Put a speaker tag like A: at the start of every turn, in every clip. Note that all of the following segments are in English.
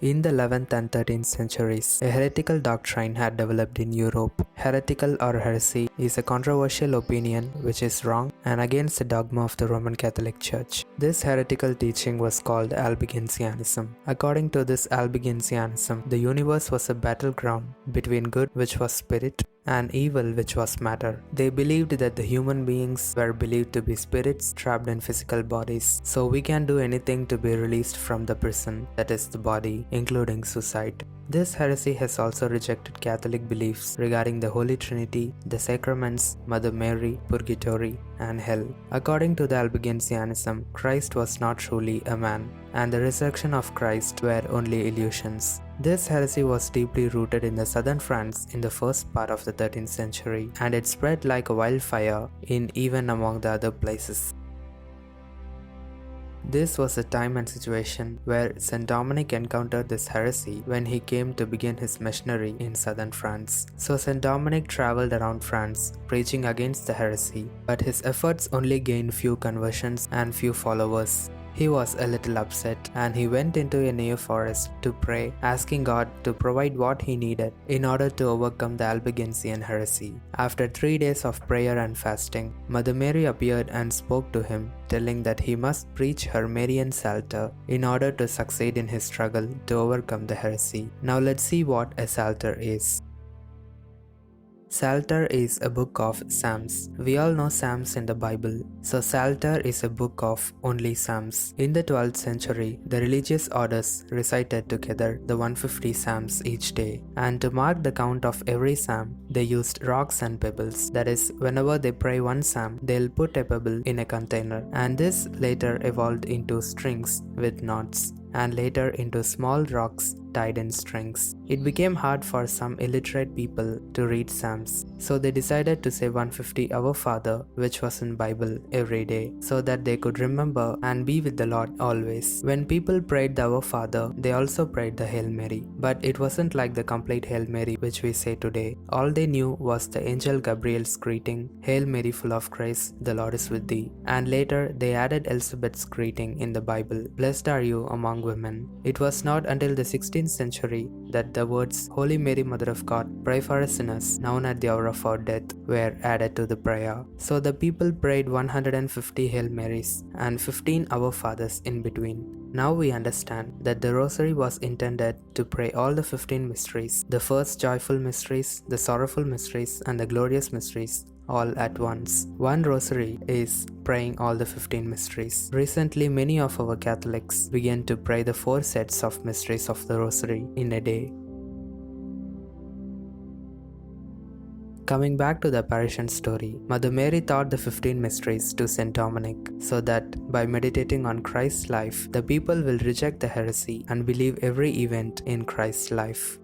A: In the 11th and 13th centuries, a heretical doctrine had developed in Europe. Heretical or heresy is a controversial opinion which is wrong and against the dogma of the Roman Catholic Church. This heretical teaching was called Albigensianism. According to this Albigensianism, the universe was a battleground between good, which was spirit, and evil, which was matter. They believed that the human beings were believed to be spirits trapped in physical bodies, so we can do anything to be released from the prison, that is the body, including suicide. This heresy has also rejected Catholic beliefs regarding the Holy Trinity, the sacraments, Mother Mary, purgatory, and hell. According to the Albigensianism, Christ was not truly a man, and the resurrection of Christ were only illusions. This heresy was deeply rooted in the southern France in the first part of the 13th century, and it spread like a wildfire in even among the other places. This was a time and situation where St. Dominic encountered this heresy when he came to begin his missionary in southern France. So St. Dominic traveled around France preaching against the heresy, but his efforts only gained few conversions and few followers. He was a little upset and he went into a near forest to pray, asking God to provide what he needed in order to overcome the Albigensian heresy. After 3 days of prayer and fasting, Mother Mary appeared and spoke to him, telling that he must preach her Marian Psalter in order to succeed in his struggle to overcome the heresy. Now let's see what a Psalter is. Psalter is a book of Psalms. We all know Psalms in the Bible, so Psalter is a book of only Psalms. In the 12th century, the religious orders recited together the 150 Psalms each day, and to mark the count of every Psalm, they used rocks and pebbles. That is, whenever they pray one Psalm, they'll put a pebble in a container, and this later evolved into strings with knots, and later into small rocks tied in strings. It became hard for some illiterate people to read Psalms, so they decided to say 150 Our Father, which was in Bible, every day, so that they could remember and be with the Lord always. When people prayed the Our Father, they also prayed the Hail Mary, but it wasn't like the complete Hail Mary which we say today. All they knew was the angel Gabriel's greeting, Hail Mary full of grace, the Lord is with thee, and later they added Elizabeth's greeting in the Bible, Blessed are you among women. It was not until the 16th century that the words Holy Mary Mother of God, pray for us sinners now and at the hour of our death were added to the prayer. So the people prayed 150 Hail Marys and 15 Our Fathers in between. Now we understand that the Rosary was intended to pray all the 15 mysteries, the first joyful mysteries, the sorrowful mysteries, and the glorious mysteries, all at once. One Rosary is praying all the 15 mysteries. Recently, many of our Catholics began to pray the 4 sets of mysteries of the Rosary in a day. Coming back to the apparition story, Mother Mary taught the 15 mysteries to St. Dominic, so that by meditating on Christ's life, the people will reject the heresy and believe every event in Christ's life.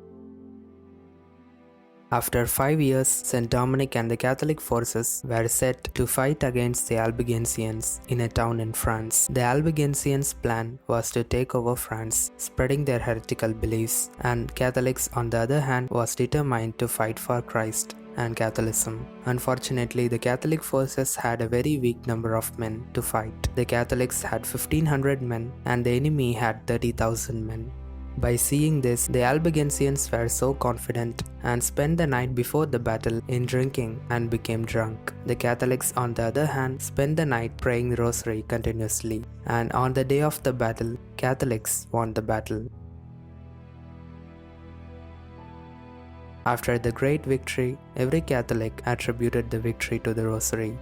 A: After 5 years, St. Dominic and the Catholic forces were set to fight against the Albigensians in a town in France. The Albigensians' plan was to take over France, spreading their heretical beliefs, and Catholics on the other hand was determined to fight for Christ and Catholicism. Unfortunately, the Catholic forces had a very weak number of men to fight. The Catholics had 1500 men and the enemy had 30,000 men. By seeing this, the Albigensians were so confident and spent the night before the battle in drinking and became drunk. The Catholics, on the other hand, spent the night praying the Rosary continuously, and on the day of the battle, Catholics won the battle. After the great victory, every Catholic attributed the victory to the Rosary.